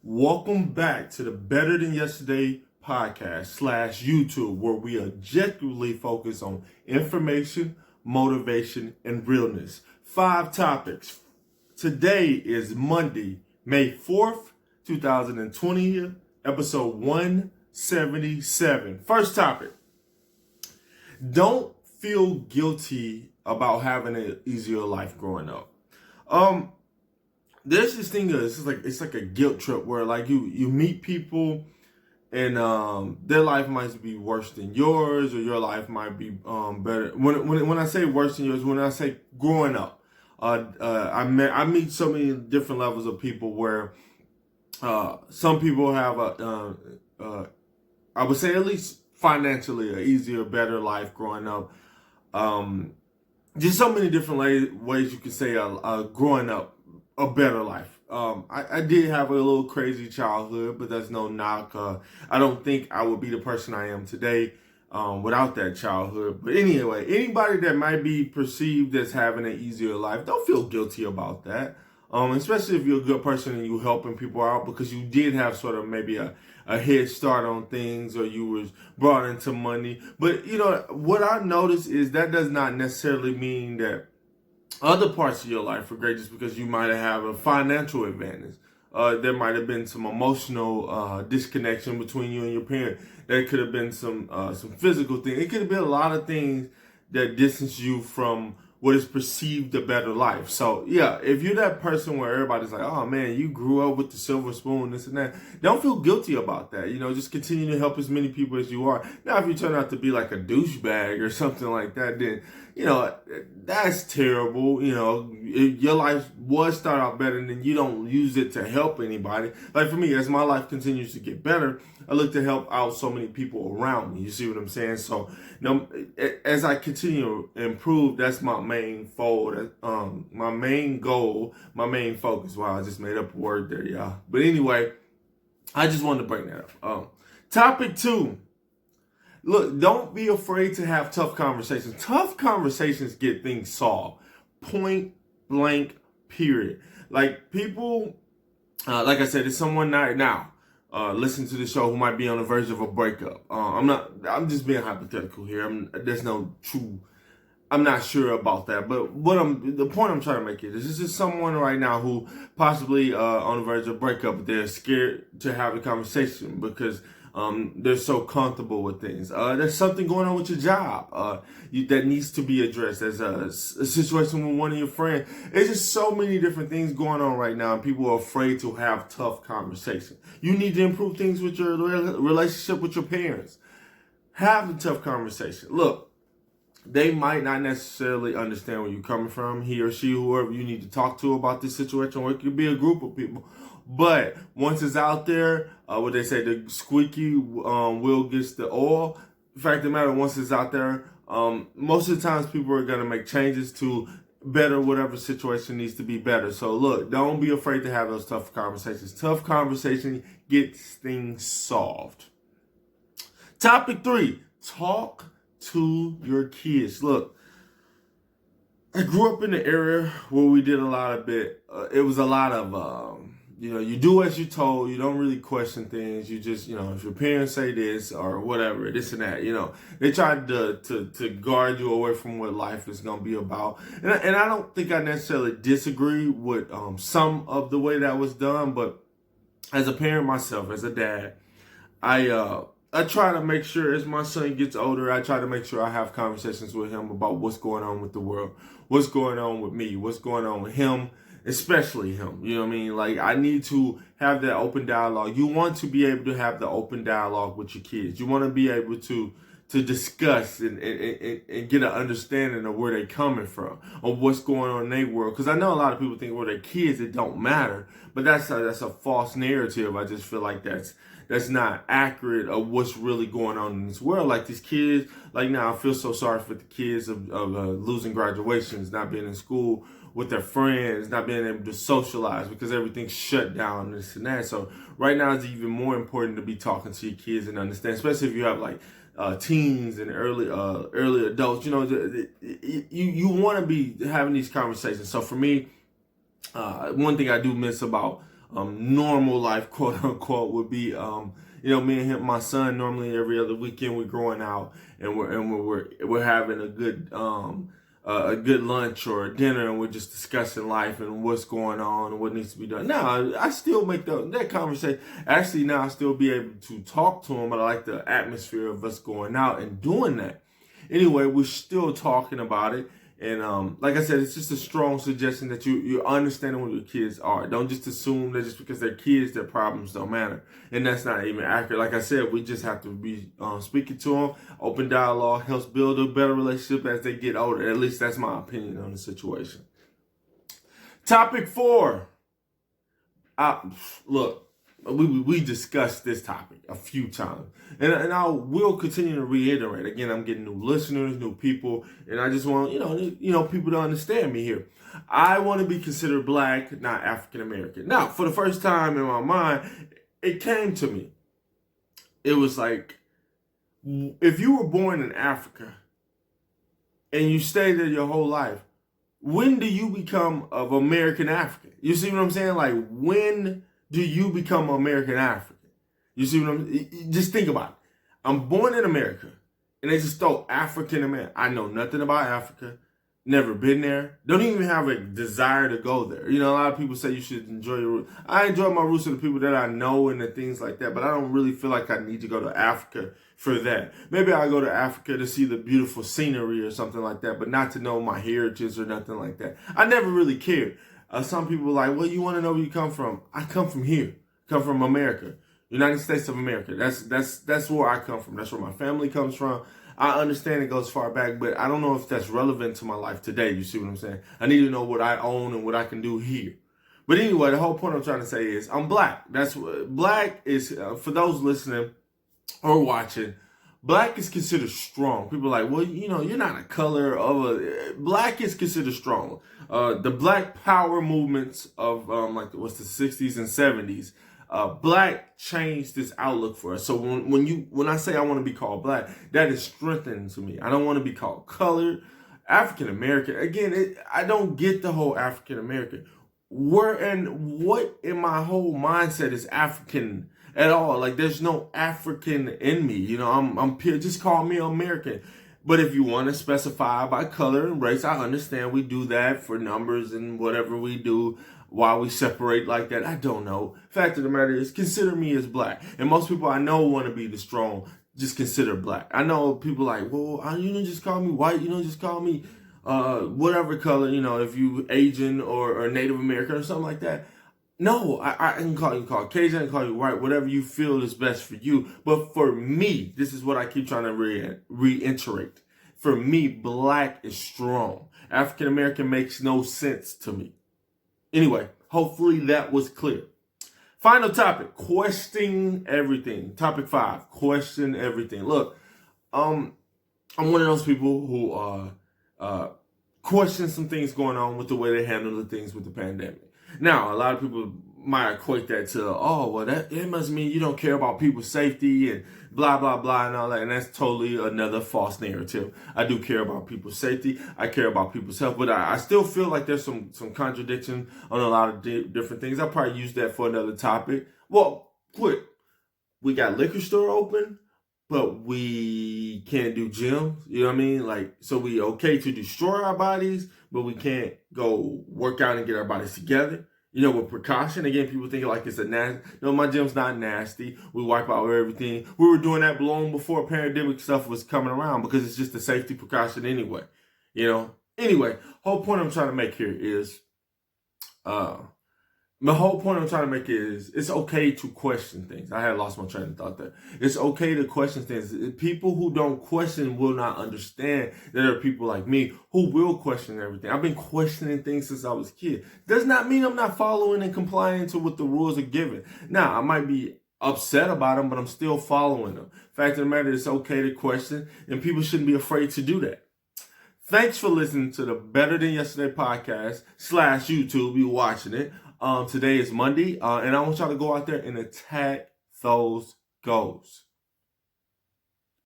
Welcome back to the Better Than Yesterday podcast / YouTube, where we objectively focus on information, motivation, and realness. 5 topics. Today is Monday, May 4th, 2020, episode 177. First topic. Don't feel guilty about having an easier life growing up. There's this thing it's like a guilt trip where like you meet people and their life might be worse than yours, or your life might be better. When I say worse than yours, when I say growing up, I meet so many different levels of people where some people have I would say at least financially an easier, better life growing up. Just so many different ways you could say growing up a better life. I did have a little crazy childhood, but that's no knock. I don't think I would be the person I am today without that childhood. But anyway, anybody that might be perceived as having an easier life, don't feel guilty about that. Especially if you're a good person and you helping people out, because you did have sort of maybe a head start on things, or you was brought into money. But you know what I noticed is that does not necessarily mean that other parts of your life are great just because you might have a financial advantage. There might have been some emotional disconnection between you and your parent. There could have been some physical thing. It could have been a lot of things that distance you from what is perceived a better life. So yeah, if you're that person where everybody's like, oh man, you grew up with the silver spoon, this and that, don't feel guilty about that. You know, just continue to help as many people as you are. Now, if you turn out to be like a douchebag or something like that, then, you know, that's terrible. You know, if your life was start out better and then you don't use it to help anybody. Like for me, as my life continues to get better, I look to help out so many people around me. You see what I'm saying? So, you know, as I continue to improve, that's my main my main goal, my main focus. Wow, I just made up a word there, y'all. But anyway, I just wanted to bring that up. Topic 2. Look, don't be afraid to have tough conversations. Tough conversations get things solved. Point blank, period. Like people, like I said, it's someone right now listen to the show who might be on the verge of a breakup. I'm just being hypothetical here. There's no true, I'm not sure about that. But the point I'm trying to make is this is someone right now who possibly on the verge of breakup, but they're scared to have a conversation because they're so comfortable with things. There's something going on with your job that needs to be addressed. There's a situation with one of your friends. There's just so many different things going on right now, and people are afraid to have tough conversations. You need to improve things with your relationship with your parents. Have a tough conversation. Look, they might not necessarily understand where you're coming from, he or she, whoever you need to talk to about this situation, or it could be a group of people. But once it's out there, what they say, the squeaky wheel gets the oil. The fact of the matter, once it's out there, most of the times people are going to make changes to better whatever situation needs to be better. So look, don't be afraid to have those tough conversations. Tough conversation gets things solved. Topic 3, talk to your kids. Look, I grew up in the area where we did a lot of it was a lot of you know, you do as you're told. You don't really question things. You just, you know, if your parents say this or whatever, this and that, you know, they try to guard you away from what life is going to be about. And I don't think I necessarily disagree with some of the way that was done, but as a parent myself, as a dad, I try to make sure as my son gets older, I try to make sure I have conversations with him about what's going on with the world, what's going on with me, what's going on with him, especially him. You know what I mean? Like, I need to have that open dialogue. You want to be able to have the open dialogue with your kids. You want to be able to discuss and get an understanding of where they're coming from, or what's going on in their world. Because I know a lot of people think, well, they're kids, it don't matter. But that's a false narrative. I just feel like that's not accurate of what's really going on in this world. Like these kids, like now I feel so sorry for the kids of losing graduations, not being in school with their friends, not being able to socialize because everything's shut down, this and that. So right now it's even more important to be talking to your kids and understand, especially if you have like teens and early adults. You know, you want to be having these conversations. So for me, one thing I do miss about normal life, quote unquote, would be, me and him, my son, normally every other weekend we're going out and we're having a good lunch or a dinner, and we're just discussing life and what's going on and what needs to be done. Now, I still make that conversation. Actually, now I still be able to talk to him, but I like the atmosphere of us going out and doing that. Anyway, we're still talking about it. And like I said, it's just a strong suggestion that you're understanding what your kids are. Don't just assume that just because they're kids, their problems don't matter. And that's not even accurate. Like I said, we just have to be speaking to them. Open dialogue helps build a better relationship as they get older. At least that's my opinion on the situation. Topic 4. Look. We discussed this topic a few times, and I will continue to reiterate. Again, I'm getting new listeners, new people, and I just want people to understand me here. I want to be considered black, not African American. Now, for the first time in my mind, it came to me. It was like, if you were born in Africa and you stayed there your whole life, when do you become of American African? You see what I'm saying? Like, when do you become American African? You see what just think about it. I'm born in America, and they just throw African American. I know nothing about Africa, never been there, don't even have a desire to go there. A lot of people say you should enjoy your roots. I enjoy my roots with the people that I know and the things like that, but I don't really feel like I need to go to Africa for that. Maybe I'll go to Africa to see the beautiful scenery or something like that, but not to know my heritage or nothing like that. I never really cared. Some people are like, well, you want to know where you come from? I come from here. I come from America, United States of America. That's where I come from. That's where my family comes from. I understand it goes far back, but I don't know if that's relevant to my life today. You see what I'm saying? I need to know what I own and what I can do here. But anyway, the whole point I'm trying to say is I'm black. That's what black is. For those listening or watching, black is considered strong. People are like, well, you're not a color of a. Black is considered strong. The Black Power movements of the 60s and 70s. Black changed this outlook for us. So when I say I want to be called black, that is strengthening to me. I don't want to be called colored, African American. Again, I don't get the whole African American. What in my whole mindset is African at all? Like, there's no African in me. I'm pure. Just call me American. But if you want to specify by color and race, I understand we do that for numbers and whatever we do. Why we separate like that, I don't know. Fact of the matter is, consider me as black. And most people I know want to be the strong, just consider black. I know people like, well, just call me white. Just call me whatever color, if you Asian or Native American or something like that. No, I can call you Caucasian, I can call you white, whatever you feel is best for you. But for me, this is what I keep trying to reiterate. For me, black is strong. African American makes no sense to me. Anyway, hopefully that was clear. Final topic, question everything. Topic 5, question everything. Look, I'm one of those people who question some things going on with the way they handle the things with the pandemic. Now, a lot of people might equate that to, that must mean you don't care about people's safety and blah, blah, blah, and all that. And that's totally another false narrative. I do care about people's safety. I care about people's health. But I still feel like there's some contradiction on a lot of different things. I'll probably use that for another topic. Well, quick. We got liquor store open, but we can't do gyms. You know what I mean? Like, so we okay to destroy our bodies, but we can't go work out and get our bodies together. With precaution. Again, people think like it's a nasty. No, my gym's not nasty. We wipe out everything. We were doing that long before pandemic stuff was coming around because it's just a safety precaution anyway. Anyway, whole point I'm trying to make here is, it's okay to question things. I had lost my train of thought there. It's okay to question things. People who don't question will not understand that there are people like me who will question everything. I've been questioning things since I was a kid. Does not mean I'm not following and complying to what the rules are given. Now, I might be upset about them, but I'm still following them. Fact of the matter, it's okay to question, and people shouldn't be afraid to do that. Thanks for listening to the Better Than Yesterday podcast / YouTube. You watching it. Today is Monday, and I want y'all to go out there and attack those goals.